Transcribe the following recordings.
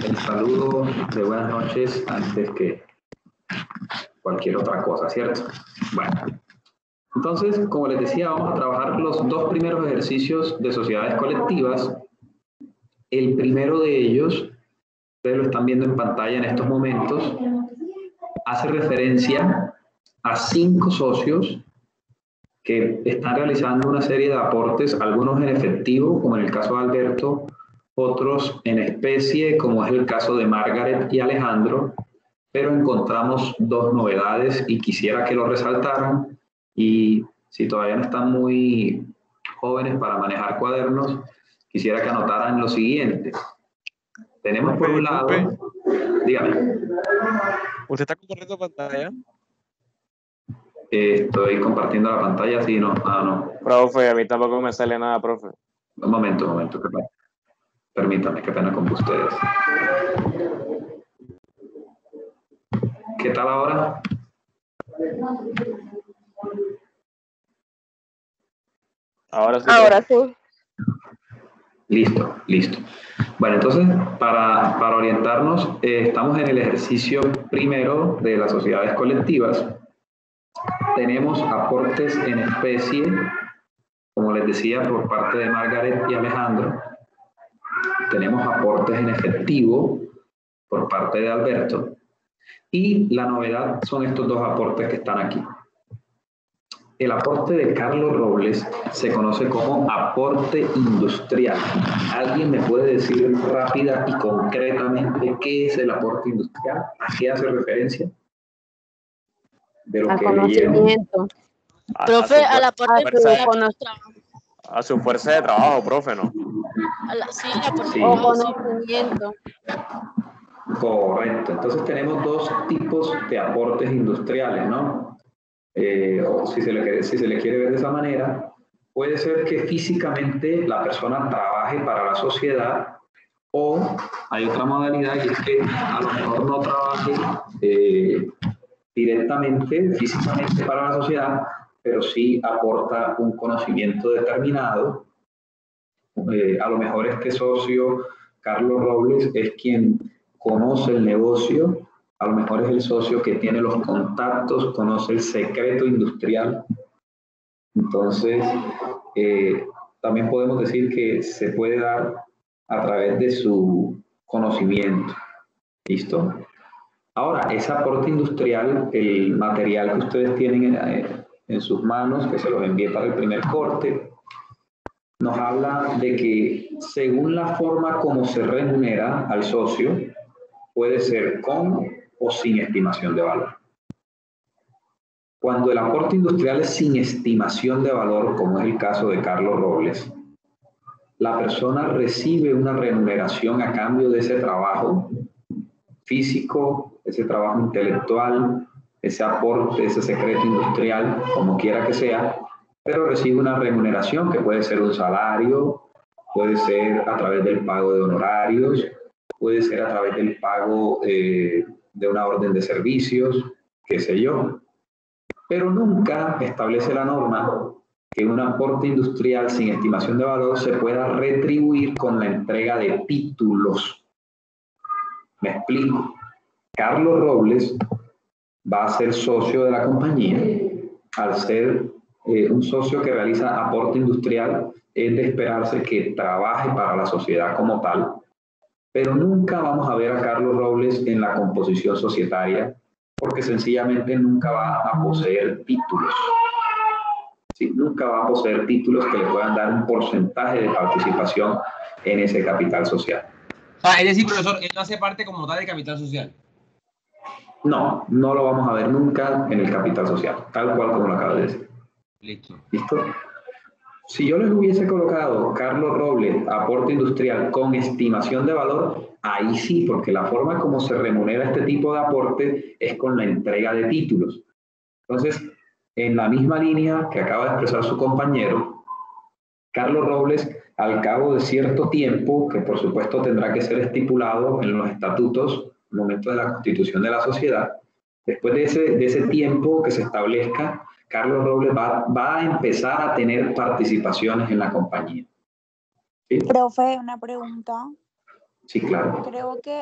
el saludo de buenas noches antes que cualquier otra cosa, ¿cierto? Bueno, entonces, como les decía, vamos a trabajar los dos primeros ejercicios de sociedades colectivas. El primero de ellos, ustedes lo están viendo en pantalla en estos momentos, hace referencia a 5 socios que están realizando una serie de aportes, algunos en efectivo, como en el caso de Alberto, otros en especie, como es el caso de Margaret y Alejandro, pero encontramos 2 novedades y quisiera que lo resaltaran. Y si todavía no están muy jóvenes para manejar cuadernos, quisiera que anotaran lo siguiente. Tenemos por un lado, dígame. ¿Usted está compartiendo pantalla? Estoy compartiendo la pantalla, sí, no, no. Profe, a mí tampoco me sale nada, profe. Un momento, qué pena. Permítame, qué pena con ustedes. ¿Qué tal ahora? Ahora sí. Ahora sí. Listo. Bueno, entonces, para orientarnos, estamos en el ejercicio primero de las sociedades colectivas. Tenemos aportes en especie, como les decía, por parte de Margaret y Alejandro. Tenemos aportes en efectivo por parte de Alberto. Y la novedad son estos 2 aportes que están aquí. El aporte de Carlos Robles se conoce como aporte industrial. ¿Alguien me puede decir rápida y concretamente qué es el aporte industrial? ¿A qué hace referencia? De lo A que conocimiento. Profe, al aporte a su fuerza de trabajo, profe, ¿no? Sí. O conocimiento. Correcto. Entonces tenemos 2 tipos de aportes industriales, ¿no? O si se le quiere ver de esa manera, puede ser que físicamente la persona trabaje para la sociedad, o hay otra modalidad y es que a lo mejor no trabaje directamente, físicamente para la sociedad, pero sí aporta un conocimiento determinado. A lo mejor este socio, Carlos Robles, es quien conoce el negocio. A lo mejor es el socio que tiene los contactos, conoce el secreto industrial. Entonces, también podemos decir que se puede dar a través de su conocimiento. ¿Listo? Ahora, ese aporte industrial, el material que ustedes tienen en sus manos, que se los envié para el primer corte, nos habla de que según la forma como se remunera al socio, puede ser con o sin estimación de valor. Cuando el aporte industrial es sin estimación de valor, como es el caso de Carlos Robles, la persona recibe una remuneración a cambio de ese trabajo físico, ese trabajo intelectual, ese aporte, ese secreto industrial, como quiera que sea, pero recibe una remuneración que puede ser un salario, puede ser a través del pago de honorarios, puede ser a través del pago de una orden de servicios, qué sé yo. Pero nunca establece la norma que un aporte industrial sin estimación de valor se pueda retribuir con la entrega de títulos. Me explico. Carlos Robles va a ser socio de la compañía. Al ser un socio que realiza aporte industrial, es de esperarse que trabaje para la sociedad como tal, pero nunca vamos a ver a Carlos Robles en la composición societaria porque sencillamente nunca va a poseer títulos. Sí, nunca va a poseer títulos que le puedan dar un porcentaje de participación en ese capital social. Es decir, profesor, él no hace parte como tal de capital social. No lo vamos a ver nunca en el capital social, tal cual como lo acabo de decir. ¿Listo? Si yo les hubiese colocado Carlos Robles, aporte industrial con estimación de valor, ahí sí, porque la forma como se remunera este tipo de aporte es con la entrega de títulos. Entonces, en la misma línea que acaba de expresar su compañero, Carlos Robles, al cabo de cierto tiempo, que por supuesto tendrá que ser estipulado en los estatutos, al momento de la constitución de la sociedad, después de ese tiempo que se establezca, Carlos Robles va a empezar a tener participaciones en la compañía. ¿Sí? Profe, una pregunta. Sí, claro. Creo que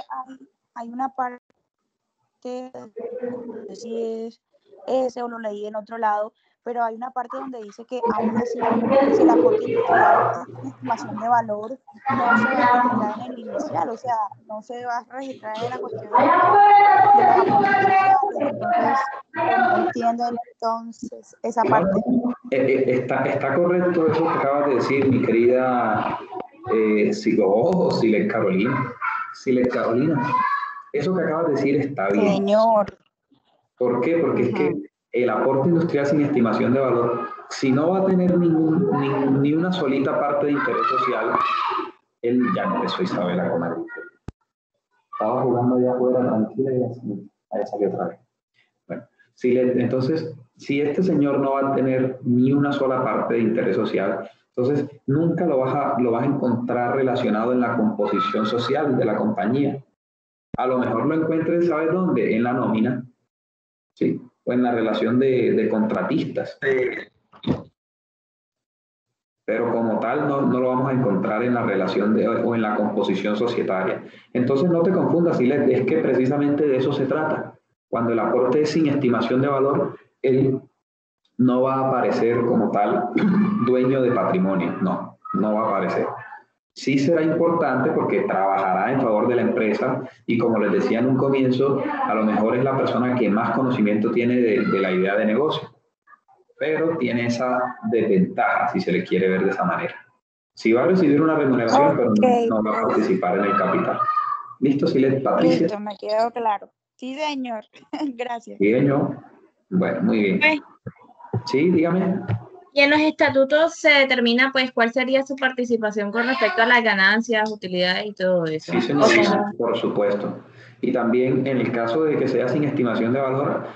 hay una parte, no sé si es ese o lo leí en otro lado, pero hay una parte donde dice que aún así, si el aporte industrial es una estimación de valor, no se va a registrar en el inicial, o sea, no se va a registrar en la cuestión de los aportes sociales. Entonces, no entiendo entonces esa No, parte. está correcto eso que acabas de decir, mi querida Silet Carolina. Silet Carolina, eso que acabas de decir está bien. Señor. ¿Por qué? Porque es que el aporte industrial sin estimación de valor, si no va a tener ni una solita parte de interés social, él ya empezó Isabel a comer. Estaba jugando allá afuera tranquila y ahí salió otra vez. Bueno, entonces, si este señor no va a tener ni una sola parte de interés social, entonces nunca lo vas a encontrar relacionado en la composición social de la compañía. A lo mejor lo encuentres, ¿sabes dónde? En la nómina, ¿sí? O en la relación de contratistas. Pero como tal no lo vamos a encontrar en la relación o en la composición societaria. Entonces no te confundas, Silet, es que precisamente de eso se trata. Cuando el aporte es sin estimación de valor, él no va a aparecer como tal dueño de patrimonio, no va a aparecer. Sí será importante porque trabajará en favor de la empresa y como les decía en un comienzo, a lo mejor es la persona que más conocimiento tiene de la idea de negocio, pero tiene esa desventaja si se le quiere ver de esa manera. Sí va a recibir una remuneración, pero no va a participar en el capital. ¿Listo, Silet? Patricia. Listo, me quedó claro. Sí, señor. Gracias. Bien, yo. Bueno, muy bien. Sí, dígame. Y en los estatutos se determina, pues, cuál sería su participación con respecto a las ganancias, utilidades y todo eso. Sí, señorita, por supuesto. Y también en el caso de que sea sin estimación de valor,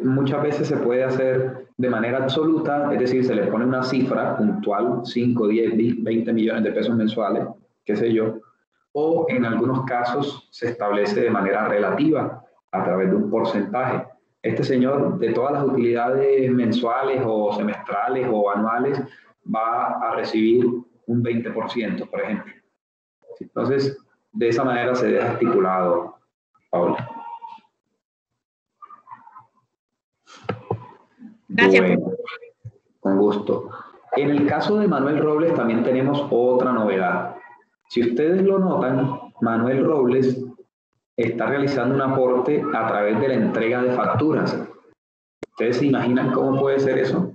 muchas veces se puede hacer de manera absoluta, es decir, se le pone una cifra puntual, 5, 10, 20 millones de pesos mensuales, qué sé yo, o en algunos casos se establece de manera relativa a través de un porcentaje. Este señor, de todas las utilidades mensuales o semestrales o anuales, va a recibir un 20%, por ejemplo. Entonces, de esa manera se deja estipulado, Paula. Gracias. Bueno, con gusto. En el caso de Manuel Robles también tenemos otra novedad. Si ustedes lo notan, Manuel Robles está realizando un aporte a través de la entrega de facturas. ¿Ustedes se imaginan cómo puede ser eso?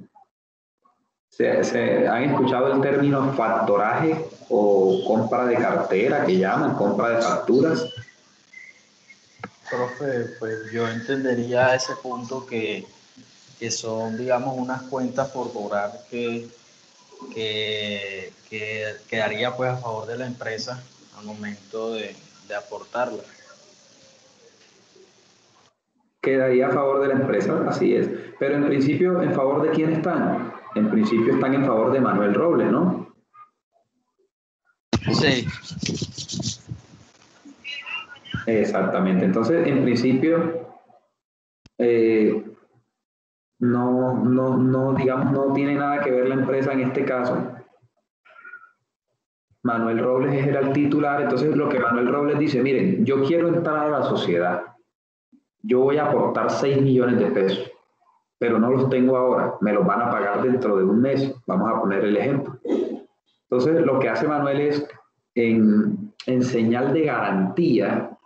¿Se han escuchado el término factoraje o compra de cartera, que llaman compra de facturas? Profe, pues yo entendería ese punto que son, digamos, unas cuentas por cobrar que quedaría pues a favor de la empresa al momento de aportarla. Quedaría a favor de la empresa, así es. Pero en principio, ¿en favor de quién están? En principio están en favor de Manuel Robles, ¿no? Sí. Exactamente. Entonces, en principio, digamos, no tiene nada que ver la empresa en este caso. Manuel Robles era el titular, entonces lo que Manuel Robles dice, miren, yo quiero entrar a la sociedad, yo voy a aportar 6 millones de pesos, pero no los tengo ahora, me los van a pagar dentro de un mes, vamos a poner el ejemplo. Entonces, lo que hace Manuel es, en señal de garantía,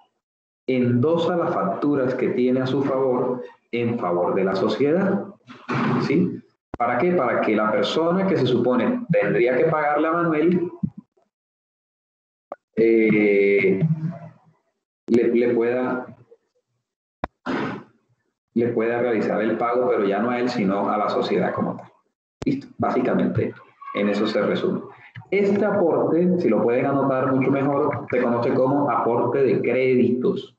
endosa las facturas que tiene a su favor en favor de la sociedad. ¿Sí? ¿Para qué? Para que la persona que se supone tendría que pagarle a Manuel le pueda realizar el pago, pero ya no a él, sino a la sociedad como tal. Listo, básicamente en eso se resume. Este aporte, si lo pueden anotar mucho mejor, se conoce como aporte de créditos.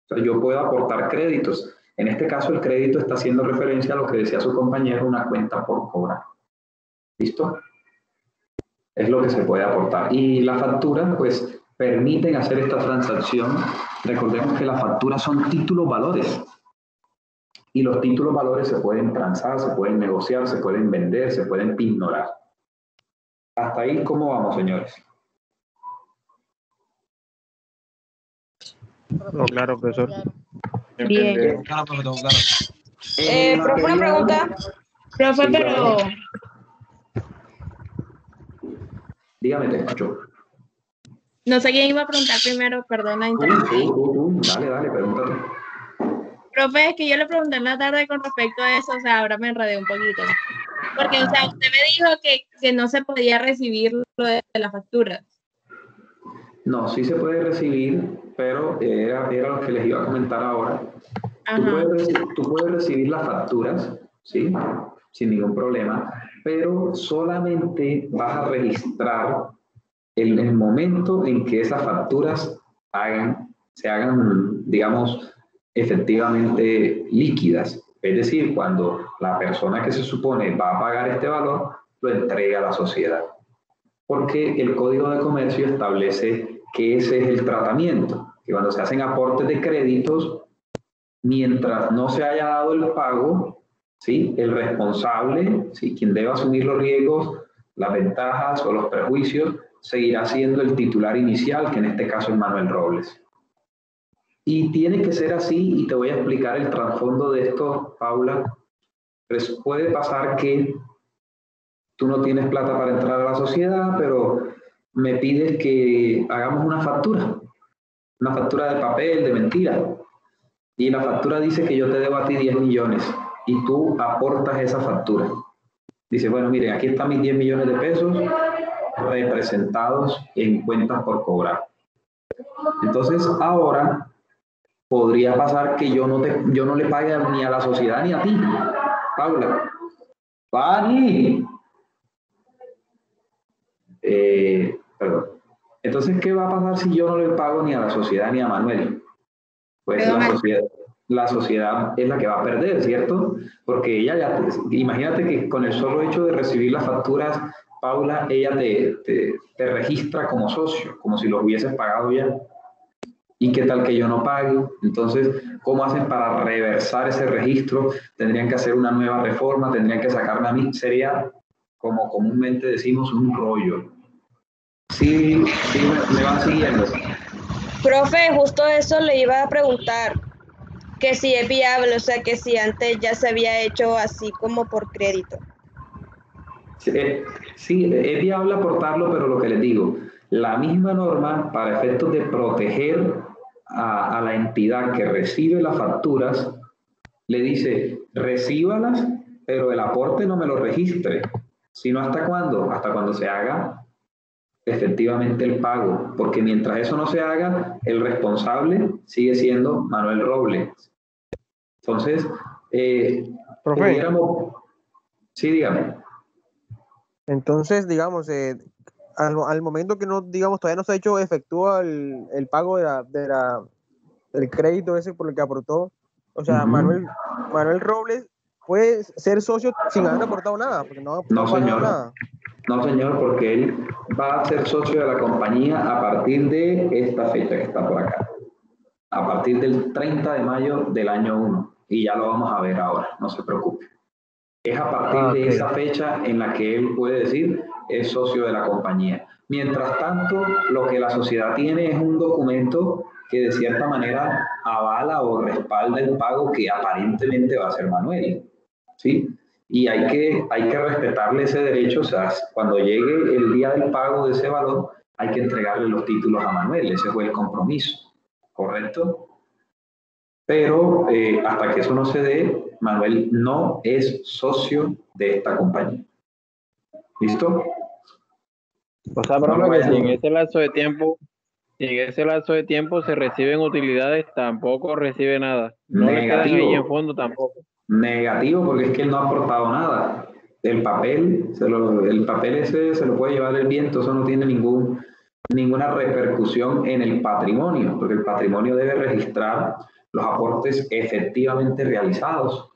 O sea, yo puedo aportar créditos. En este caso, el crédito está haciendo referencia a lo que decía su compañero, una cuenta por cobrar. ¿Listo? Es lo que se puede aportar. Y las facturas, pues, permiten hacer esta transacción. Recordemos que las facturas son títulos valores. Y los títulos valores se pueden transar, se pueden negociar, se pueden vender, se pueden pignorar. Hasta ahí, ¿cómo vamos, señores? No, claro, profesor. Bien. Claro, profe, todo claro. Profe, una pregunta. Profe, Sí, pero claro. Dígame, te escucho. no sé quién iba a preguntar primero, perdona, interrumpí. Dale, pregúntate. Profe, es que yo le pregunté en la tarde con respecto a eso, o sea, ahora me enredé un poquito. Porque, o sea, usted me dijo que no se podía recibir lo de las facturas. No, sí se puede recibir, pero era lo que les iba a comentar ahora. Ajá. Tú puedes recibir las facturas, ¿sí? Sin ningún problema, pero solamente vas a registrar el momento en que esas facturas se hagan, digamos, efectivamente líquidas. Es decir, cuando la persona que se supone va a pagar este valor, lo entrega a la sociedad. Porque el Código de Comercio establece que ese es el tratamiento, que cuando se hacen aportes de créditos, mientras no se haya dado el pago, ¿sí? El responsable, ¿sí? Quien debe asumir los riesgos, las ventajas o los perjuicios, seguirá siendo el titular inicial, que en este caso es Manuel Robles. Y tiene que ser así, y te voy a explicar el trasfondo de esto, Paula. Pues puede pasar que tú no tienes plata para entrar a la sociedad, pero me pides que hagamos una factura de papel, de mentira. Y la factura dice que yo te debo a ti 10 millones y tú aportas esa factura. Dice, bueno, miren, aquí están mis 10 millones de pesos representados en cuentas por cobrar. Entonces, ahora podría pasar que yo no le pague ni a la sociedad ni a ti, Paula. ¡Pani! Perdón. Entonces, ¿qué va a pasar si yo no le pago ni a la sociedad ni a Manuel? Pues la sociedad es la que va a perder, ¿cierto? Porque ella ya, imagínate que con el solo hecho de recibir las facturas, Paula, ella te registra como socio, como si los hubieses pagado ya. ¿Y qué tal que yo no pague? Entonces, ¿cómo hacen para reversar ese registro? Tendrían que hacer una nueva reforma, tendrían que sacarme a mí. Sería, como comúnmente decimos, un rollo. Sí, me van siguiendo. Profe, justo eso le iba a preguntar, que si es viable, o sea, que si antes ya se había hecho así como por crédito. Sí, es viable aportarlo, pero lo que les digo, la misma norma para efectos de proteger a la entidad que recibe las facturas, le dice, recíbalas, pero el aporte no me lo registre. ¿Sino hasta cuándo? Hasta cuando se haga efectivamente el pago, porque mientras eso no se haga, el responsable sigue siendo Manuel Robles. Entonces, Profe, pudiéramos... Sí, dígame. entonces, digamos, al momento que no, digamos, todavía no se ha hecho efectúa el pago del crédito ese por el que aportó, o sea, Manuel Robles puede ser socio sin haber aportado nada, porque no ha pagado señor. nada. No, señor, porque él va a ser socio de la compañía a partir de esta fecha que está por acá. A partir del 30 de mayo del año 1. Y ya lo vamos a ver ahora, no se preocupe. Es a partir de esa fecha en la que él puede decir es socio de la compañía. Mientras tanto, lo que la sociedad tiene es un documento que de cierta manera avala o respalda el pago que aparentemente va a hacer Manuel, ¿sí? Y hay que respetarle ese derecho, o sea, cuando llegue el día del pago de ese valor, hay que entregarle los títulos a Manuel, ese fue el compromiso, ¿correcto? Pero hasta que eso no se dé, Manuel no es socio de esta compañía. ¿Listo? O sea, profe, que si en ese lapso de tiempo se reciben utilidades, tampoco recibe nada. No le quedan ahí en fondo tampoco. Negativo, porque es que él no ha aportado nada. El papel ese se lo puede llevar el viento, eso no tiene ninguna repercusión en el patrimonio, porque el patrimonio debe registrar los aportes efectivamente realizados.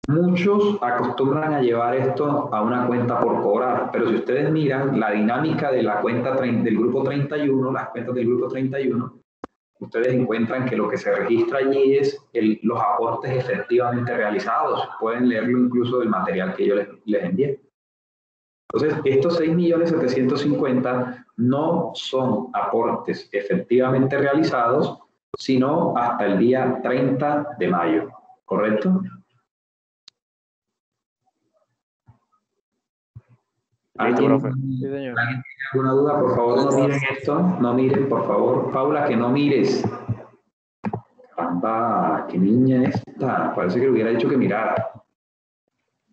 Muchos acostumbran a llevar esto a una cuenta por cobrar, pero si ustedes miran la dinámica de la cuenta del grupo 31, las cuentas del grupo 31, ustedes encuentran que lo que se registra allí es los aportes efectivamente realizados. Pueden leerlo incluso del material que yo les envié. Entonces, estos 6.750.000 no son aportes efectivamente realizados, sino hasta el día 30 de mayo, ¿correcto? Listo, profe. Sí, señor. ¿Alguien tiene alguna duda? Por favor, no miren esto. No miren, por favor. Paula, que no mires. Anda, qué niña esta. Parece que le hubiera dicho que mirara.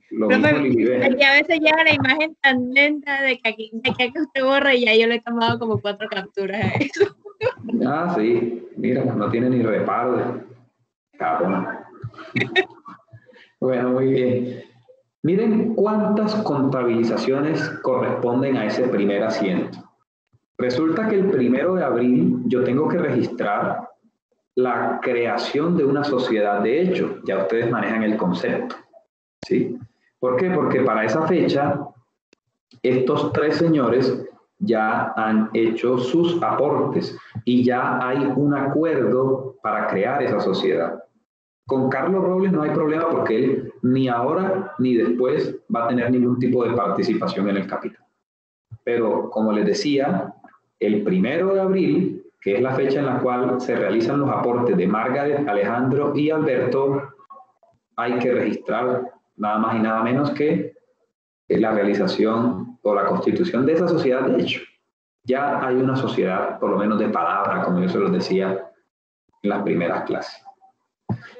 Lo mismo Profe, Lilibet. aquí a veces lleva la imagen tan lenta de que aquí usted borra y ya yo le he tomado como 4 capturas a eso. Ah, sí. Mira, no tiene ni reparo de cabrón. Bueno, muy bien. Miren cuántas contabilizaciones corresponden a ese primer asiento. Resulta que el 1 de abril yo tengo que registrar la creación de una sociedad de hecho. Ya ustedes manejan el concepto, ¿sí? ¿Por qué? Porque para esa fecha, estos 3 señores ya han hecho sus aportes y ya hay un acuerdo para crear esa sociedad. Con Carlos Robles no hay problema porque él ni ahora ni después va a tener ningún tipo de participación en el capital. Pero como les decía, el 1 de abril, que es la fecha en la cual se realizan los aportes de Margaret, Alejandro y Alberto, hay que registrar nada más y nada menos que la realización o la constitución de esa sociedad de hecho. Ya hay una sociedad, por lo menos de palabra, como yo se los decía en las primeras clases.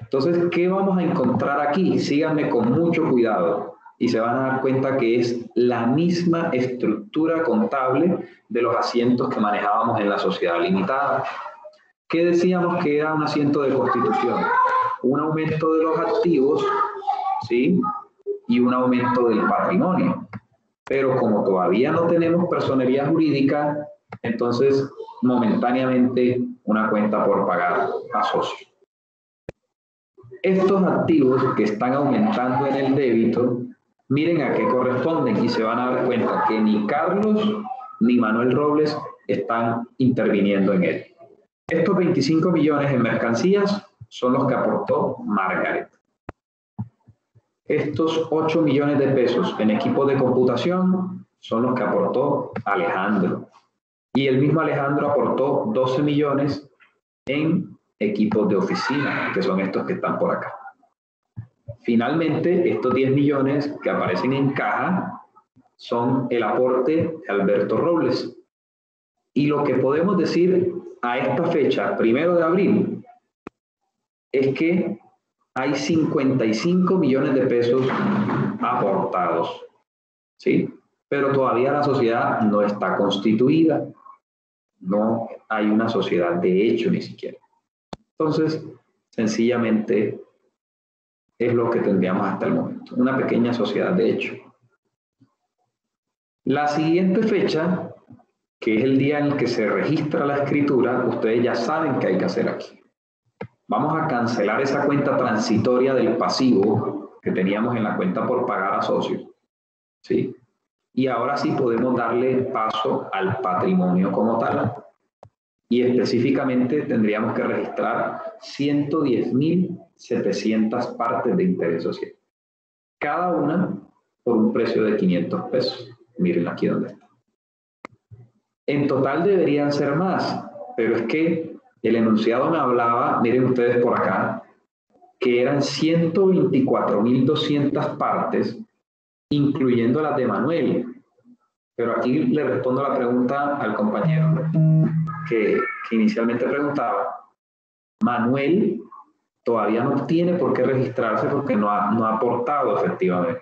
Entonces, ¿qué vamos a encontrar aquí? Síganme con mucho cuidado y se van a dar cuenta que es la misma estructura contable de los asientos que manejábamos en la sociedad limitada. ¿Qué decíamos que era un asiento de constitución? Un aumento de los activos, ¿sí? Y un aumento del patrimonio. Pero como todavía no tenemos personería jurídica, entonces momentáneamente una cuenta por pagar a socio. Estos activos que están aumentando en el débito, miren a qué corresponden y se van a dar cuenta que ni Carlos ni Manuel Robles están interviniendo en él. Estos 25 millones en mercancías son los que aportó Margaret. Estos 8 millones de pesos en equipos de computación son los que aportó Alejandro. Y el mismo Alejandro aportó 12 millones en equipos de oficina, que son estos que están por acá. Finalmente, estos 10 millones que aparecen en caja son el aporte de Alberto Robles. Y lo que podemos decir a esta fecha, 1 de abril, es que hay 55 millones de pesos aportados, ¿sí? Pero todavía la sociedad no está constituida. No hay una sociedad de hecho ni siquiera. Entonces, sencillamente es lo que tendríamos hasta el momento, una pequeña sociedad de hecho. La siguiente fecha, que es el día en el que se registra la escritura, ustedes ya saben qué hay que hacer aquí. Vamos a cancelar esa cuenta transitoria del pasivo que teníamos en la cuenta por pagar a socios, ¿sí? Y ahora sí podemos darle paso al patrimonio como tal. Y específicamente tendríamos que registrar 110.700 partes de interés social. Cada una por un precio de 500 pesos. Miren aquí donde está. En total deberían ser más, pero es que el enunciado me hablaba, miren ustedes por acá, que eran 124.200 partes, incluyendo las de Manuel. Pero aquí le respondo la pregunta al compañero que inicialmente preguntaba. Manuel todavía no tiene por qué registrarse porque no ha aportado efectivamente.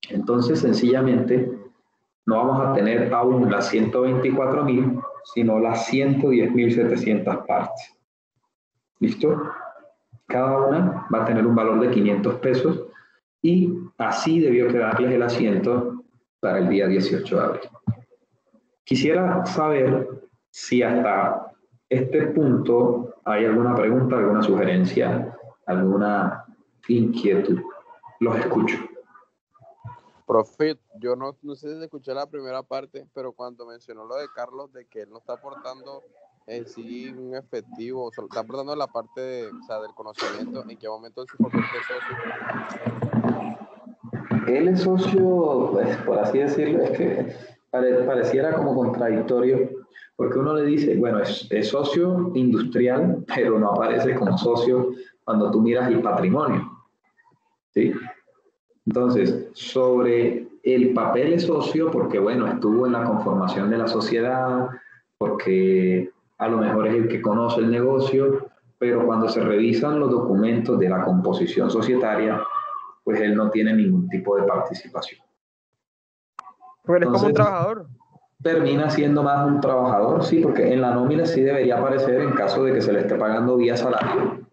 Entonces, sencillamente, no vamos a tener aún las 124.000, sino las 110.700 partes. ¿Listo? Cada una va a tener un valor de 500 pesos y así debió quedarles el asiento para el día 18 de abril. Quisiera saber si hasta este punto hay alguna pregunta, alguna sugerencia, alguna inquietud. Los escucho. Profe, yo no sé si escuché la primera parte, pero cuando mencionó lo de Carlos, de que él no está aportando en sí un efectivo, o sea, está aportando la parte de, o sea, del conocimiento, ¿en qué momento él se convierte socio? Él es socio, pues, por así decirlo, es que pareciera como contradictorio, porque uno le dice, bueno, es socio industrial, pero no aparece como socio cuando tú miras el patrimonio, ¿sí? Entonces, sobre el papel de socio, porque bueno, estuvo en la conformación de la sociedad, porque a lo mejor es el que conoce el negocio, pero cuando se revisan los documentos de la composición societaria, pues él no tiene ningún tipo de participación. Pero es como un trabajador. Termina siendo más un trabajador, sí, porque en la nómina sí debería aparecer en caso de que se le esté pagando vía salario,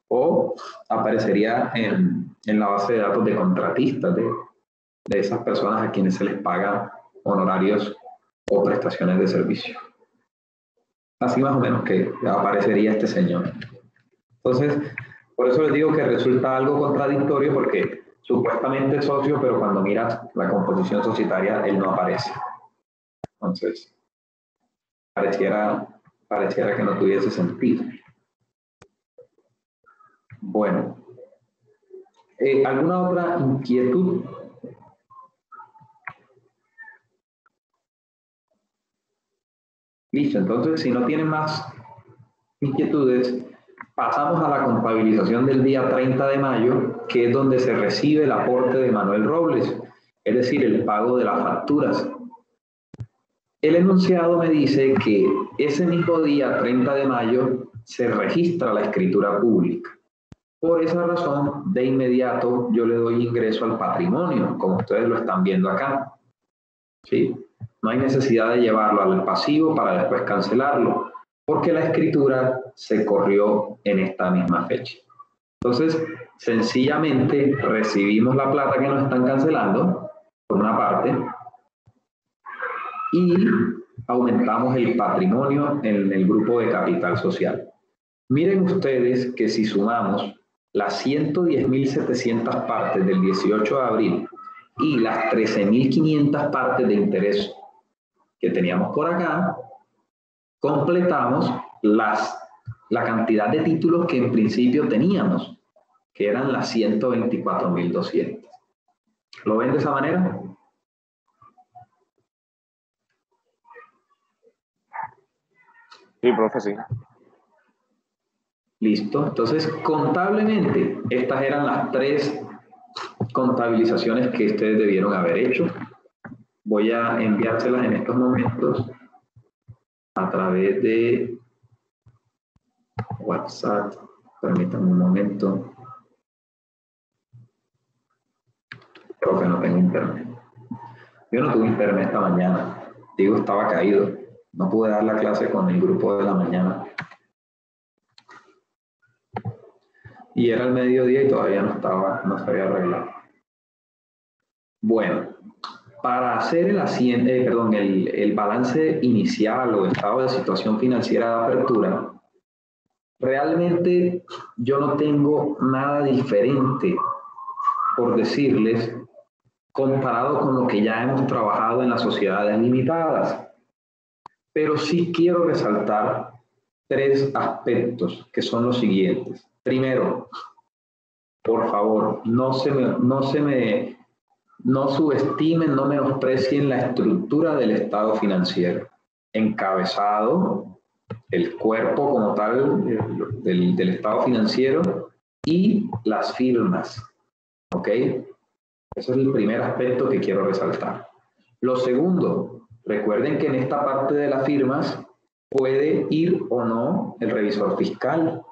o aparecería en la base de datos de contratistas de esas personas a quienes se les paga honorarios o prestaciones de servicio. Así más o menos que aparecería este señor. Entonces, por eso les digo que resulta algo contradictorio, porque supuestamente es socio, pero cuando miras la composición societaria, él no aparece. Entonces, pareciera que no tuviese sentido. Bueno, ¿alguna otra inquietud? Listo, entonces si no tienen más inquietudes, pasamos a la contabilización del día 30 de mayo, que es donde se recibe el aporte de Manuel Robles, es decir, el pago de las facturas. El enunciado me dice que ese mismo día, 30 de mayo, se registra la escritura pública. Por esa razón, de inmediato, yo le doy ingreso al patrimonio, como ustedes lo están viendo acá. ¿Sí? No hay necesidad de llevarlo al pasivo para después cancelarlo, porque la escritura se corrió en esta misma fecha. Entonces, sencillamente recibimos la plata que nos están cancelando, por una parte, y aumentamos el patrimonio en el grupo de capital social. Miren ustedes que si sumamos las 110.700 partes del 18 de abril y las 13.500 partes de interés que teníamos por acá, completamos la cantidad de títulos que en principio teníamos, que eran las 124.200. ¿Lo ven de esa manera? Sí, profe, sí. Listo. Entonces, contablemente, estas eran las 3 contabilizaciones que ustedes debieron haber hecho. Voy a enviárselas en estos momentos a través de WhatsApp. Permítanme un momento. Creo que no tengo internet. Yo no tuve internet esta mañana. Digo, estaba caído. No pude dar la clase con el grupo de la mañana. Y era el mediodía y todavía no se había arreglado. Bueno, para hacer el balance inicial o estado de situación financiera de apertura, realmente yo no tengo nada diferente por decirles comparado con lo que ya hemos trabajado en las sociedades limitadas. Pero sí quiero resaltar 3 aspectos que son los siguientes. Primero, por favor, no subestimen, no menosprecien la estructura del estado financiero. Encabezado, el cuerpo como tal del estado financiero y las firmas. ¿Ok? Ese es el primer aspecto que quiero resaltar. Lo segundo, recuerden que en esta parte de las firmas puede ir o no el revisor fiscal,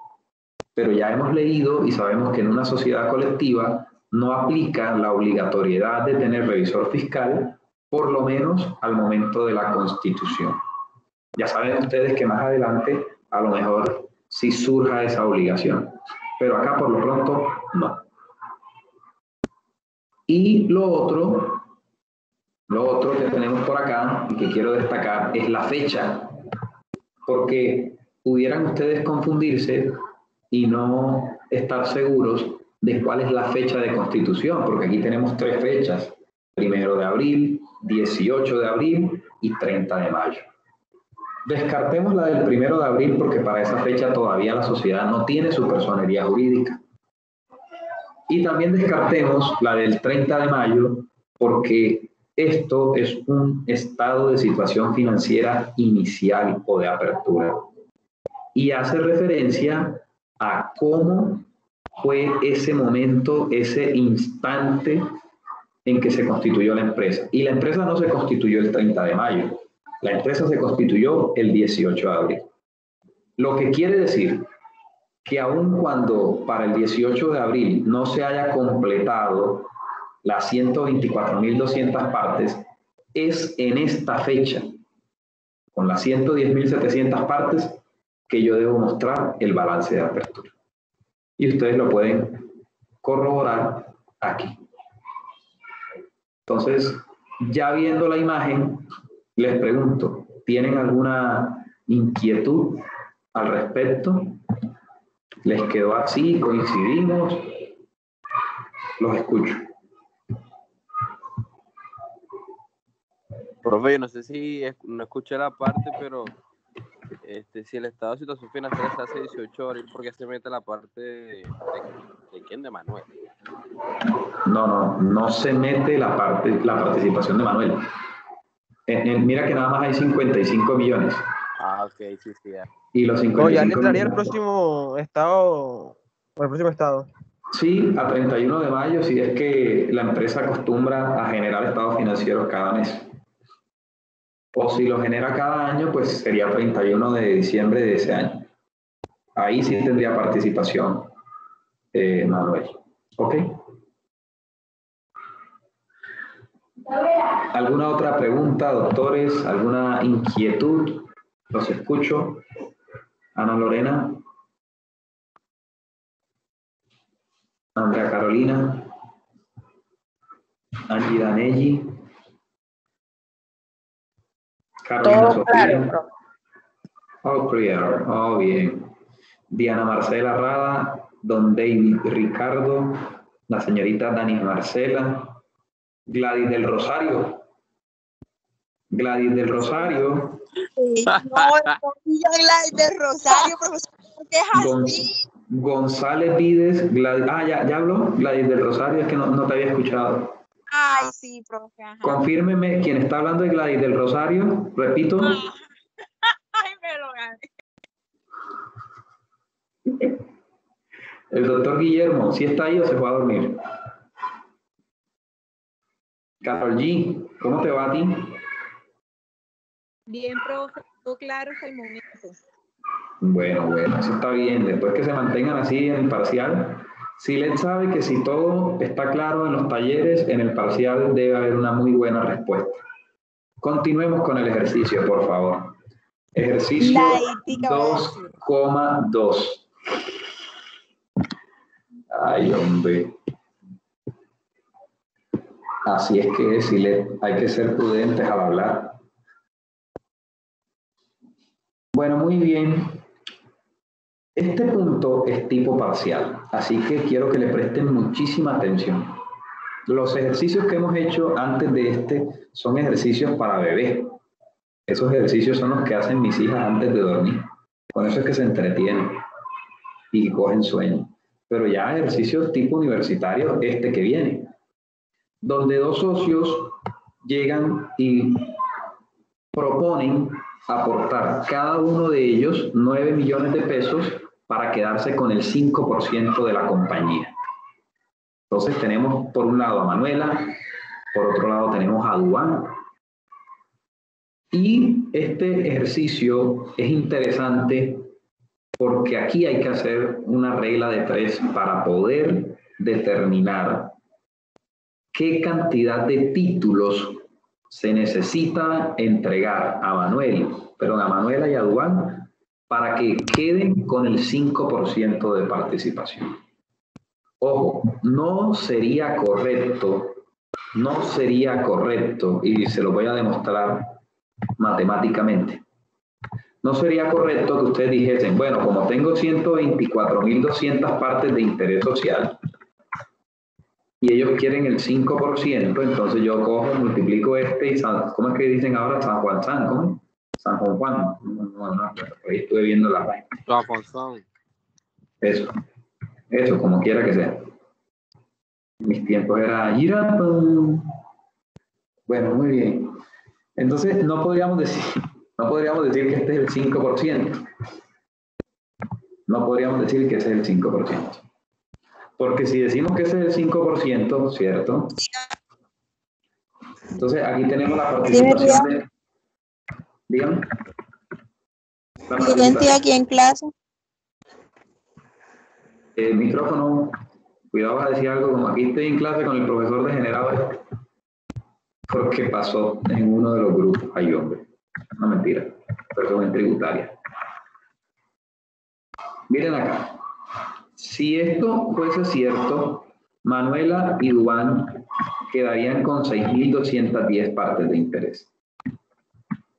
pero ya hemos leído y sabemos que en una sociedad colectiva no aplica la obligatoriedad de tener revisor fiscal, por lo menos al momento de la constitución. Ya saben ustedes que más adelante a lo mejor sí surja esa obligación, pero acá por lo pronto no. Y lo otro que tenemos por acá y que quiero destacar es la fecha, porque pudieran ustedes confundirse y no estar seguros de cuál es la fecha de constitución, porque aquí tenemos 3 fechas, 1 de abril, 18 de abril y 30 de mayo. Descartemos la del 1 de abril porque para esa fecha todavía la sociedad no tiene su personería jurídica. Y también descartemos la del 30 de mayo porque Esto es un estado de situación financiera inicial o de apertura y hace referencia a cómo fue ese momento, ese instante en que se constituyó la empresa. Y la empresa no se constituyó el 30 de mayo, la empresa se constituyó el 18 de abril. Lo que quiere decir que aun cuando para el 18 de abril no se haya completado las 124.200 partes, es en esta fecha, con las 110.700 partes, que yo debo mostrar el balance de apertura. Y ustedes lo pueden corroborar aquí. Entonces, ya viendo la imagen, les pregunto, ¿tienen alguna inquietud al respecto? ¿Les quedó así? ¿Coincidimos? Los escucho. Profe, yo no sé si no escuché la parte, pero si el estado de situación financiera se hace 18 de abril, ¿por qué se mete la parte de quién? De Manuel. No se mete la participación de Manuel. Mira que nada más hay 55 millones. Ah, ok, sí. Y los 55 No, ya le entraría millones. el próximo estado. Sí, a 31 de mayo, si es que la empresa acostumbra a generar estados financieros cada mes. O si lo genera cada año, pues sería 31 de diciembre de ese año. Ahí sí tendría participación, Manuel. ¿Ok? ¿Alguna otra pregunta, doctores? ¿Alguna inquietud? Los escucho. Ana Lorena. Andrea Carolina. Angie Danelli. Carolina Todo Sofía. claro, profe. Oh, clear. Oh, bien. Diana Marcela Rada, don David Ricardo, la señorita Dani Marcela, Gladys del Rosario. Gladys del Rosario. No, Gladys del Rosario, profesor, ¿por qué es así? González Vides, Gladys, ya habló, Gladys del Rosario, es que no te había escuchado. Ay, sí, profe. Ajá. Confírmeme quién está hablando de Gladys del Rosario, repito. Ay, me lo gané. El doctor Guillermo, ¿sí está ahí o se fue a dormir? Carol G, ¿cómo te va a ti? Bien, profe, todo claro hasta el momento. Bueno, eso está bien. Después que se mantengan así en el parcial, Silet sabe que si todo está claro en los talleres, en el parcial debe haber una muy buena respuesta. Continuemos con el ejercicio, por favor. Ejercicio 2,2. Ay, hombre. Así es que, Silet, hay que ser prudentes al hablar. Bueno, muy bien. Este punto es tipo parcial, así que quiero que le presten muchísima atención. Los ejercicios que hemos hecho antes de este son ejercicios para bebés. Esos ejercicios son los que hacen mis hijas antes de dormir. Con eso es que se entretienen y cogen sueño. Pero ya ejercicios tipo universitario, este que viene, donde dos socios llegan y proponen aportar cada uno de ellos 9 millones de pesos para quedarse con el 5% de la compañía. Entonces tenemos por un lado a Manuela, por otro lado tenemos a Duván. Y este ejercicio es interesante porque aquí hay que hacer una regla de 3 para poder determinar qué cantidad de títulos se necesita entregar a Manuela y a Duván para que queden con el 5% de participación. Ojo, no sería correcto, y se lo voy a demostrar matemáticamente. No sería correcto que ustedes dijesen, bueno, como tengo 124.200 partes de interés social y ellos quieren el 5%, entonces yo cojo, multiplico y ¿cómo es que dicen ahora? San Juan, ¿cómo? San Juan. No, ahí estuve viendo la vaina. Eso, como quiera que sea. En mis tiempos era Bueno, muy bien. Entonces, no podríamos decir que este es el 5%. No podríamos decir que ese es el 5%. Porque si decimos que ese es el 5%, ¿cierto? Entonces, aquí tenemos la participación de... Dígame. Estoy aquí en clase. El micrófono, cuidado a decir algo como aquí estoy en clase con el profesor degenerado, porque pasó en uno de los grupos. Ay, hombre, no mentira, pero es tributaria. Miren acá, si esto fuese cierto, Manuela y Duván quedarían con 6.210 partes de interés.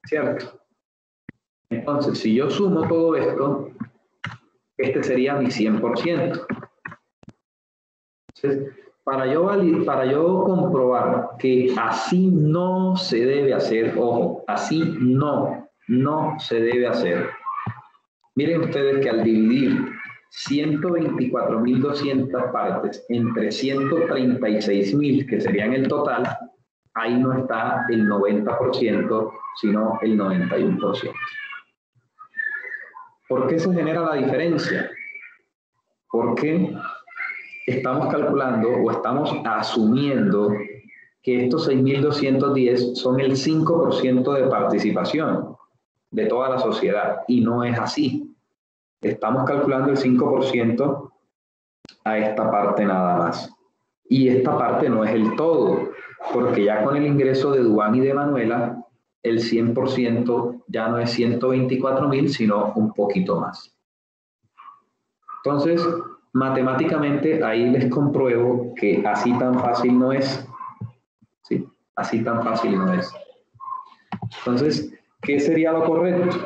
¿Cierto? Entonces, si yo sumo todo esto, este sería mi 100%. Entonces, para yo comprobar que así no se debe hacer, ojo, así no se debe hacer. Miren ustedes que al dividir 124.200 partes entre 136.000, que serían el total, ahí no está el 90%, sino el 91%. ¿Por qué se genera la diferencia? Porque estamos calculando o estamos asumiendo que estos 6.210 son el 5% de participación de toda la sociedad, y no es así. Estamos calculando el 5% a esta parte nada más. Y esta parte no es el todo, porque ya con el ingreso de Duván y de Manuela, el 100% ya no es 124.000, sino un poquito más. Entonces, matemáticamente ahí les compruebo que así tan fácil no es. ¿Sí? Así tan fácil no es. Entonces, ¿qué sería lo correcto?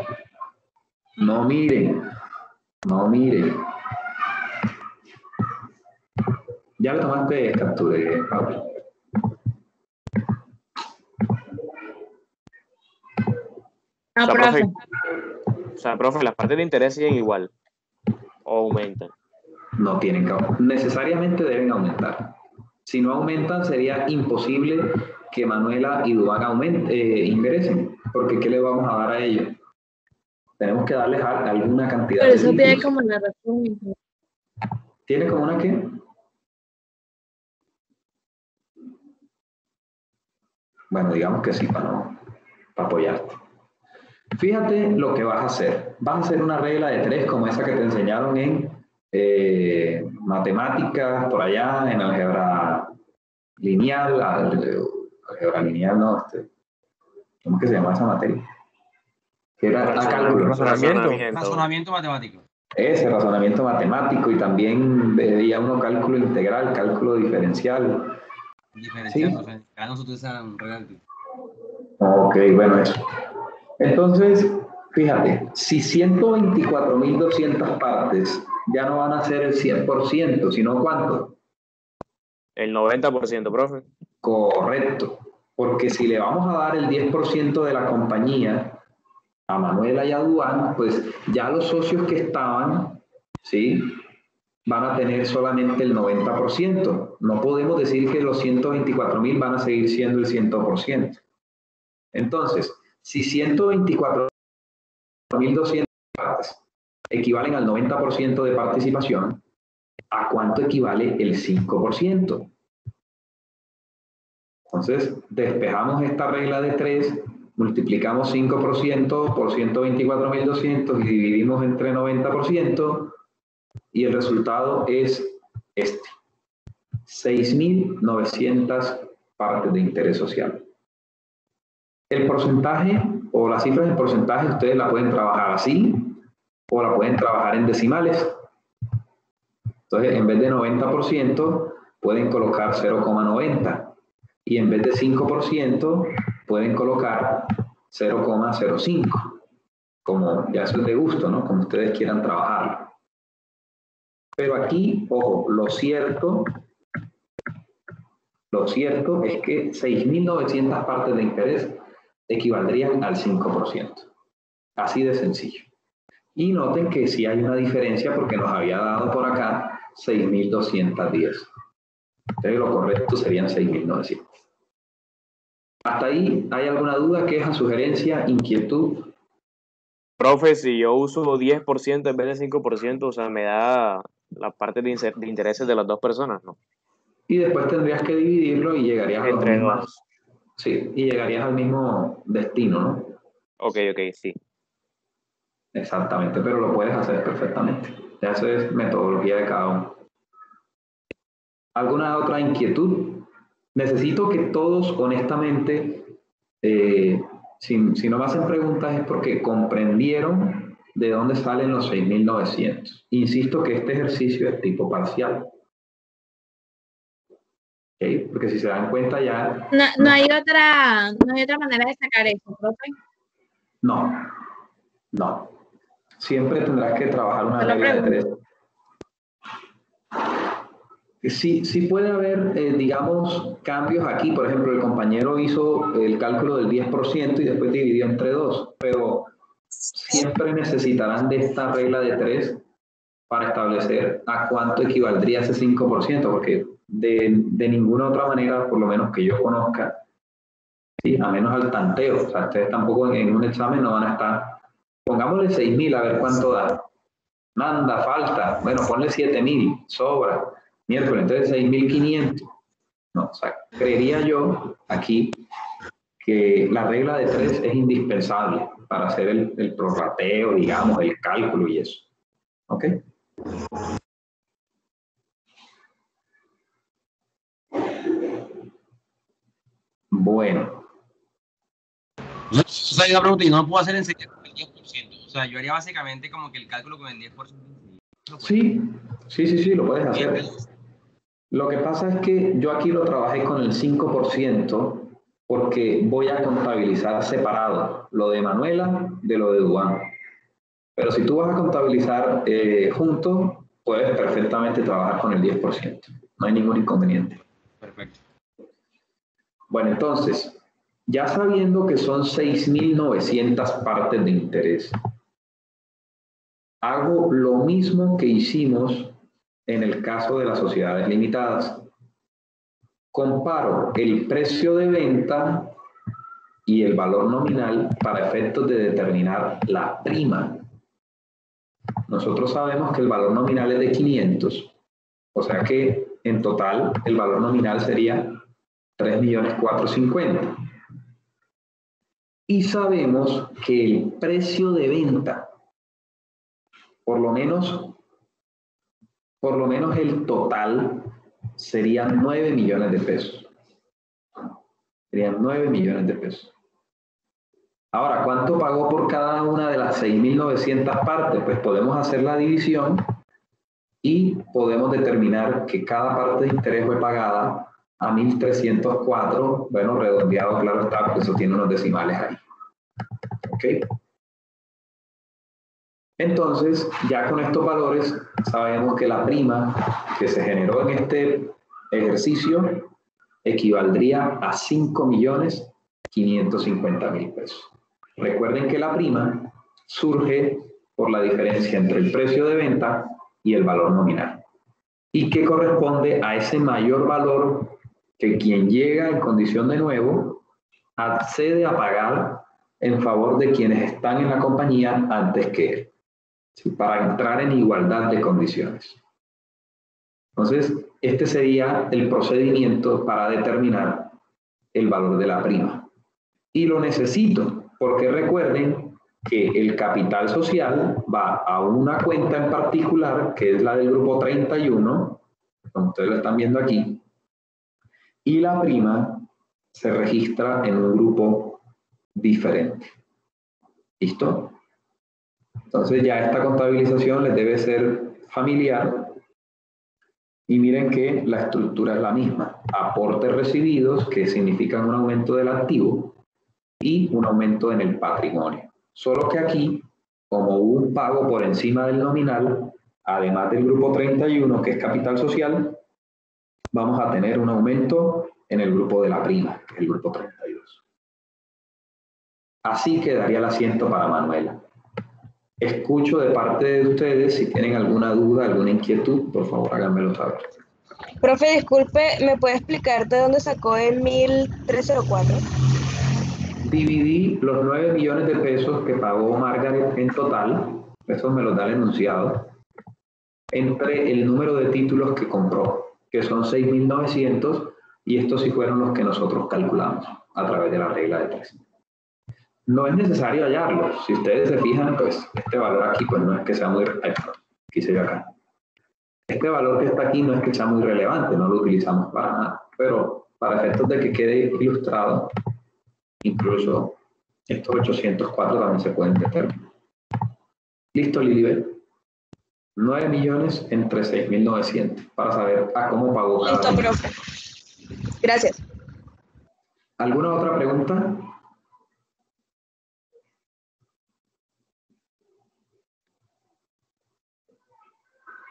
No miren. Ya lo tomaste captura, Pablo. Profe, las partes de interés siguen igual o aumentan. No tienen que aumentar. Necesariamente deben aumentar. Si no aumentan, sería imposible que Manuela y Duván ingresen, porque ¿qué le vamos a dar a ellos? Tenemos que darles alguna cantidad. Pero eso tiene como una razón. ¿Tiene como una qué? Bueno, digamos que sí, para apoyarte. Fíjate lo que vas a hacer. Vas a hacer una regla de 3 como esa que te enseñaron en matemáticas, por allá, en álgebra lineal. Álgebra lineal, no, ¿cómo es que se llama esa materia? Que era cálculo. Razonamiento matemático. Ese razonamiento matemático, y también veía uno cálculo integral, cálculo diferencial. Diferencial, ¿sí? O sea, cada nosotros utilizan realmente. Ok, bueno, eso. Entonces, fíjate, si 124.200 partes ya no van a ser el 100%, sino ¿cuánto? El 90%, profe. Correcto, porque si le vamos a dar el 10% de la compañía a Manuela y a Duván, pues ya los socios que estaban, ¿sí?, van a tener solamente el 90%. No podemos decir que los 124.000 van a seguir siendo el 100%. Entonces, si 124.200 partes equivalen al 90% de participación, ¿a cuánto equivale el 5%? Entonces, despejamos esta regla de 3, multiplicamos 5% por 124.200 y dividimos entre 90%, y el resultado es este: 6.900 partes de interés social. El porcentaje o las cifras en porcentaje ustedes la pueden trabajar así o la pueden trabajar en decimales. Entonces, en vez de 90%, pueden colocar 0,90, y en vez de 5%, pueden colocar 0,05. Como ya eso es de gusto, ¿no? Como ustedes quieran trabajar. Pero aquí, ojo, lo cierto es que 6.900 partes de interés equivaldrían al 5%. Así de sencillo. Y noten que sí hay una diferencia porque nos había dado por acá 6.210. Entonces lo correcto serían 6.900. Hasta ahí, ¿hay alguna duda, queja, sugerencia, inquietud? Profe, si yo uso 10% en vez de 5%, o sea, me da la parte de intereses de las dos personas, ¿no? Y después tendrías que dividirlo y llegarías a los Entre mismos. dos. Sí, y llegarías al mismo destino, ¿no? Ok, sí. Exactamente, pero lo puedes hacer perfectamente. Ya eso es metodología de cada uno. ¿Alguna otra inquietud? Necesito que todos, honestamente, si no me hacen preguntas es porque comprendieron de dónde salen los 6.900. Insisto que este ejercicio es tipo parcial. ¿Okay? Porque si se dan cuenta ya... No hay otra manera de sacar eso, profe. No. Siempre tendrás que trabajar una regla de 3. Sí puede haber, digamos, cambios aquí. Por ejemplo, el compañero hizo el cálculo del 10% y después dividió entre 2, pero siempre necesitarán de esta regla de 3 para establecer a cuánto equivaldría ese 5%, porque de ninguna otra manera, por lo menos que yo conozca, ¿sí? A menos al tanteo. O sea, ustedes tampoco en un examen no van a estar, pongámosle 6.000 a ver cuánto da. Manda, falta, bueno, ponle 7.000, sobra. Miércoles, entonces 6.500. No, o sea, creería yo aquí que la regla de 3 es indispensable para hacer el prorrateo, digamos, el cálculo y eso. ¿Ok? O Bueno. sea, hay una pregunta, y no puedo hacer enseñar con el 10%. O sea, yo haría básicamente como que el cálculo con el 10%. Sí, lo puedes hacer. Lo que pasa es que yo aquí lo trabajé con el 5% porque voy a contabilizar separado lo de Manuela de lo de Duan. Pero si tú vas a contabilizar juntos, puedes perfectamente trabajar con el 10%. No hay ningún inconveniente. Perfecto. Bueno, entonces, ya sabiendo que son 6.900 partes de interés, hago lo mismo que hicimos en el caso de las sociedades limitadas. Comparo el precio de venta y el valor nominal para efectos de determinar la prima. Nosotros sabemos que el valor nominal es de 500, o sea que en total el valor nominal sería 3.450.000. Y sabemos que el precio de venta, por lo menos el total, serían 9 millones de pesos. Serían 9 millones de pesos. Ahora, ¿cuánto pagó por cada una de las 6.900 partes? Pues podemos hacer la división y podemos determinar que cada parte de interés fue pagada a 1.304, bueno, redondeado, claro está, porque eso tiene unos decimales ahí. ¿Ok? Entonces, ya con estos valores, sabemos que la prima que se generó en este ejercicio equivaldría a 5.550.000 pesos. Recuerden que la prima surge por la diferencia entre el precio de venta y el valor nominal, y que corresponde a ese mayor valor que quien llega en condición de nuevo accede a pagar en favor de quienes están en la compañía antes que él, ¿sí? Para entrar en igualdad de condiciones. Entonces, este sería el procedimiento para determinar el valor de la prima. Y lo necesito porque recuerden que el capital social va a una cuenta en particular, que es la del grupo 31, como ustedes lo están viendo aquí, y la prima se registra en un grupo diferente. ¿Listo? Entonces ya esta contabilización les debe ser familiar. Y miren que la estructura es la misma. Aportes recibidos, que significan un aumento del activo, y un aumento en el patrimonio. Solo que aquí, como hubo un pago por encima del nominal, además del grupo 31, que es capital social, vamos a tener un aumento en el grupo de la prima, que es el grupo 32. Así quedaría el asiento para Manuela. Escucho de parte de ustedes, si tienen alguna duda, alguna inquietud, por favor háganmelo saber. Profe, disculpe, ¿me puede explicar de dónde sacó el 1.304? dividí los 9 millones de pesos que pagó Margaret en total, eso me lo da el enunciado, entre el número de títulos que compró, que son 6.900, y estos sí fueron los que nosotros calculamos a través de la regla de 3. No es necesario hallarlos. Si ustedes se fijan, pues este valor aquí pues no es que sea muy aquí se ve acá. Este valor que está aquí no es que sea muy relevante, no lo utilizamos para nada, pero para efectos de que quede ilustrado, incluso estos 804 también se pueden determinar. Listo, Lilibet. 9 millones entre 6.900 para saber a cómo pagó cada Listo, uno. profe. Gracias. ¿Alguna otra pregunta?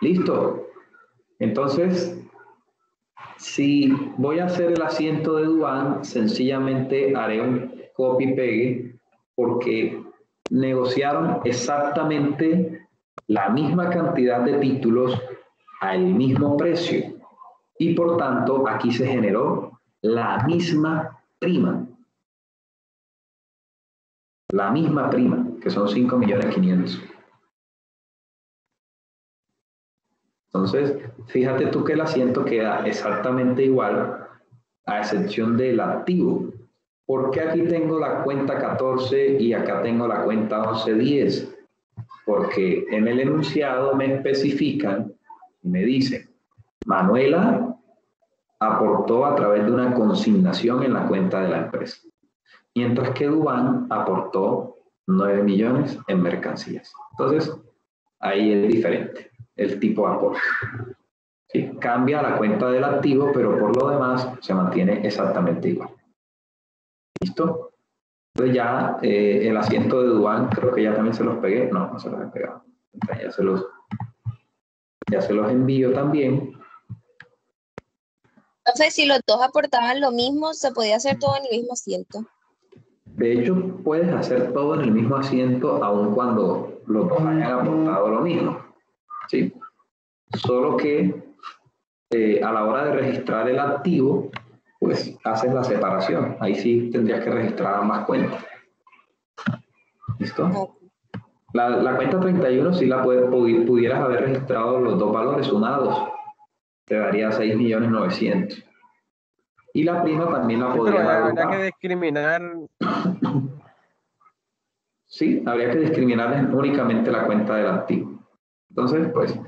Listo. Entonces, si voy a hacer el asiento de Duván, sencillamente haré un copy-pegue porque negociaron exactamente la misma cantidad de títulos al mismo precio y por tanto aquí se generó la misma prima. La misma prima, que son 5.500.000. Entonces, fíjate tú que el asiento queda exactamente igual, a excepción del activo. ¿Por qué aquí tengo la cuenta 14 y acá tengo la cuenta 1110? Porque en el enunciado me especifican y me dicen, Manuela aportó a través de una consignación en la cuenta de la empresa, mientras que Duván aportó 9 millones en mercancías. Entonces, ahí es diferente el tipo de aporte. ¿Sí? Cambia la cuenta del activo, pero por lo demás se mantiene exactamente igual. ¿Listo? Entonces ya el asiento de Duván, creo que ya también se los pegué. No, no se los he pegado. Entonces ya se los envío también. Entonces, si los dos aportaban lo mismo, se podía hacer todo en el mismo asiento. De hecho, puedes hacer todo en el mismo asiento, aun cuando los dos hayan aportado lo mismo. ¿Sí? Solo que a la hora de registrar el activo, pues haces la separación. Ahí sí tendrías que registrar ambas cuentas. ¿Listo? La cuenta 31 sí la pudieras haber registrado los dos valores sumados. Te daría 6.900.000. Y la prima también la podrías agrupar. Habría que discriminar. Sí, habría que discriminar únicamente la cuenta del activo. Entonces, pues,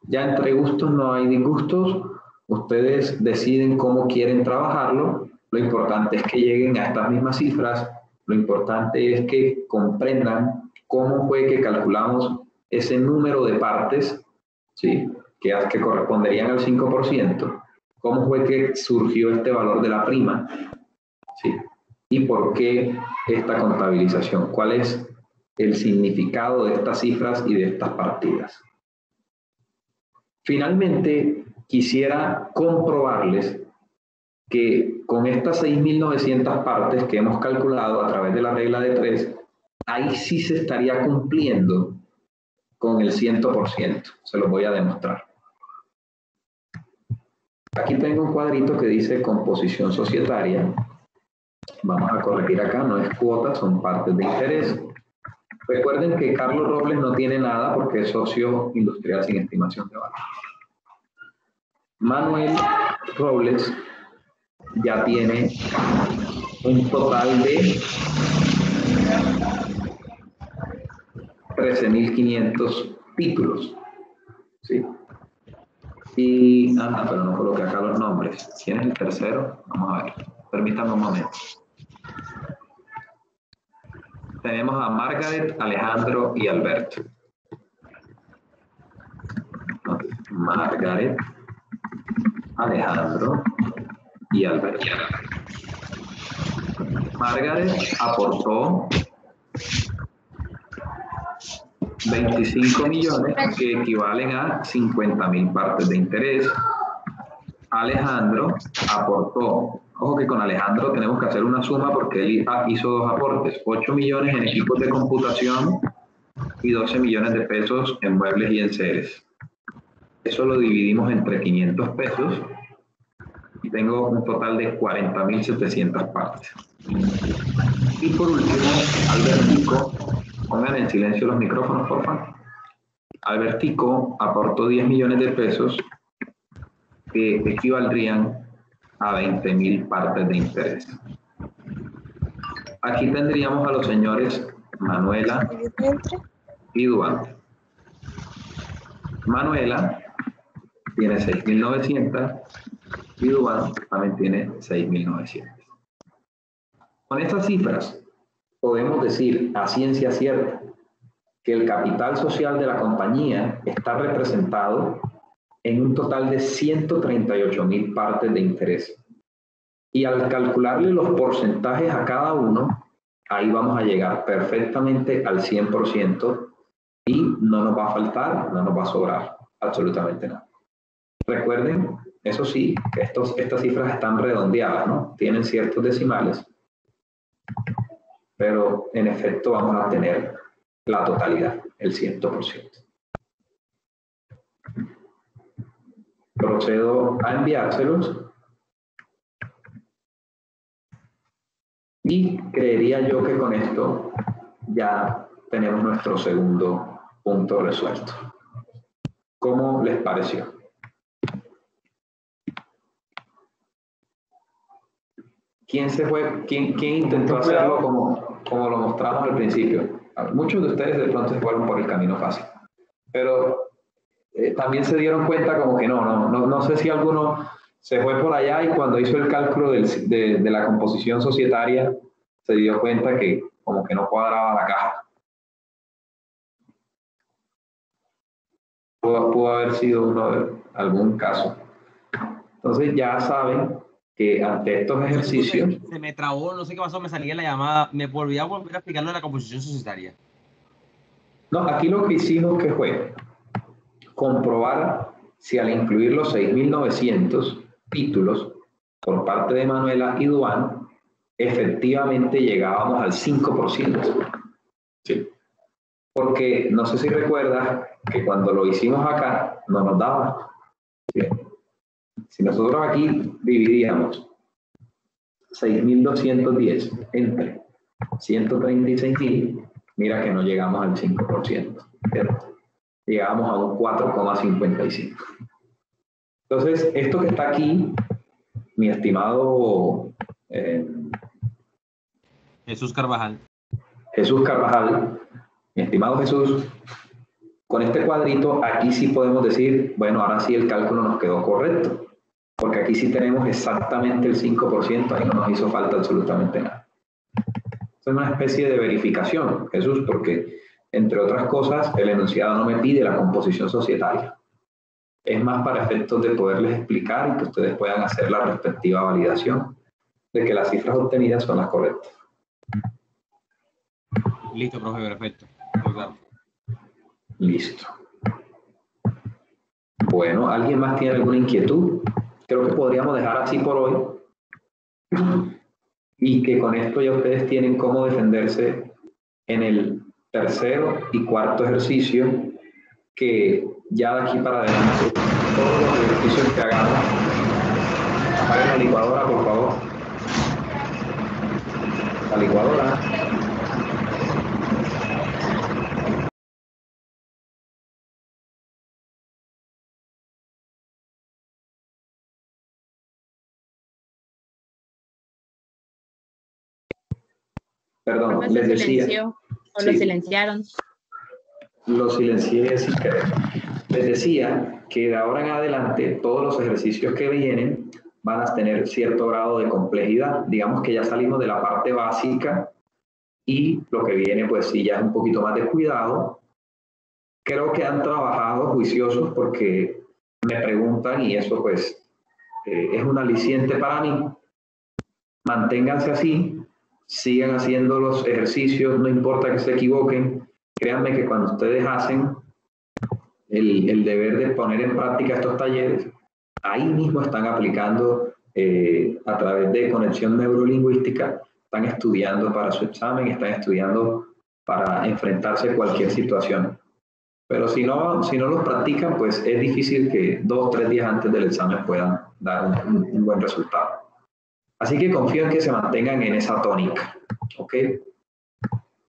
ya entre gustos no hay disgustos. Ustedes deciden cómo quieren trabajarlo. Lo importante es que lleguen a estas mismas cifras. Lo importante es que comprendan cómo fue que calculamos ese número de partes, ¿sí? que corresponderían al 5%. Cómo fue que surgió este valor de la prima, ¿sí? Y por qué esta contabilización. ¿Cuál es el significado de estas cifras y de estas partidas? Finalmente, quisiera comprobarles que con estas 6.900 partes que hemos calculado a través de la regla de 3, ahí sí se estaría cumpliendo con el 100%. Se los voy a demostrar. Aquí tengo un cuadrito que dice composición societaria. Vamos a corregir acá, no es cuota, son partes de interés. Recuerden que Carlos Robles no tiene nada porque es socio industrial sin estimación de valor. Manuel Robles ya tiene un total de 13.500 títulos. ¿Sí? Y, pero no coloqué acá los nombres. ¿Quién es el tercero? Vamos a ver. Permítanme un momento. Tenemos a Margaret, Alejandro y Alberto. Margaret, Alejandro y Alberto. Margaret aportó 25 millones que equivalen a 50.000 partes de interés. Alejandro aportó, ojo que con Alejandro tenemos que hacer una suma porque él hizo dos aportes, 8 millones en equipos de computación y 12 millones de pesos en muebles y enseres. Eso lo dividimos entre 500 pesos y tengo un total de 40.700 partes. Y por último, Albertico, pongan en silencio los micrófonos, por favor. Albertico aportó 10 millones de pesos que equivaldrían a 20.000 partes de interés. Aquí tendríamos a los señores Manuela y Duarte. Manuela tiene 6.900 y Duarte también tiene 6.900. Con estas cifras podemos decir a ciencia cierta que el capital social de la compañía está representado en un total de 138.000 partes de interés. Y al calcularle los porcentajes a cada uno, ahí vamos a llegar perfectamente al 100% y no nos va a faltar, no nos va a sobrar absolutamente nada. Recuerden, eso sí, que estas cifras están redondeadas, ¿no? Tienen ciertos decimales, pero en efecto vamos a tener la totalidad, el 100%. Procedo a enviárselos y creería yo que con esto ya tenemos nuestro segundo punto resuelto. ¿Cómo les pareció? ¿Quién intentó hacerlo como lo mostramos al principio? Muchos de ustedes de pronto se fueron por el camino fácil, pero también se dieron cuenta como que no sé si alguno se fue por allá y cuando hizo el cálculo de la composición societaria se dio cuenta que como que no cuadraba la caja. Pudo haber sido algún caso. Entonces ya saben que ante estos ejercicios... Se me trabó, no sé qué pasó, me salía la llamada. ¿Me volví a volver a explicar lo de la composición societaria? No, aquí lo que hicimos que fue comprobar si al incluir los 6.900 títulos por parte de Manuela y Duan, efectivamente llegábamos al 5%. ¿Sí? Porque no sé si recuerdas que cuando lo hicimos acá, no nos daba. ¿Sí? Si nosotros aquí dividíamos 6.210 entre 136.000, mira que no llegamos al 5%, ¿cierto? Llegamos a un 4,55. Entonces, esto que está aquí, mi estimado Jesús Carvajal, mi estimado Jesús, con este cuadrito, aquí sí podemos decir, bueno, ahora sí el cálculo nos quedó correcto, porque aquí sí tenemos exactamente el 5%, ahí no nos hizo falta absolutamente nada. Es una especie de verificación, Jesús, porque, entre otras cosas, el enunciado no me pide la composición societaria. Es más para efectos de poderles explicar y que ustedes puedan hacer la respectiva validación de que las cifras obtenidas son las correctas. Listo, profe, perfecto. Claro. Listo. Bueno, ¿alguien más tiene alguna inquietud? Creo que podríamos dejar así por hoy. Y que con esto ya ustedes tienen cómo defenderse en el tercero y cuarto ejercicio, que ya de aquí para adelante, todos los ejercicios que hagamos, apaguen la licuadora, por favor. La licuadora. Perdón, les decía. ¿O lo silenciaron? Lo silencié sin querer. Les decía que de ahora en adelante todos los ejercicios que vienen van a tener cierto grado de complejidad. Digamos que ya salimos de la parte básica y lo que viene pues sí ya es un poquito más de cuidado. Creo que han trabajado juiciosos porque me preguntan y eso pues es un aliciente para mí. Manténganse así. Sigan haciendo los ejercicios, no importa que se equivoquen. Créanme que cuando ustedes hacen el deber de poner en práctica estos talleres, ahí mismo están aplicando a través de conexión neurolingüística, están estudiando para su examen, están estudiando para enfrentarse a cualquier situación. Pero si no los practican, pues es difícil que 2 o 3 días antes del examen puedan dar un buen resultado. Así que confío en que se mantengan en esa tónica. ¿Ok?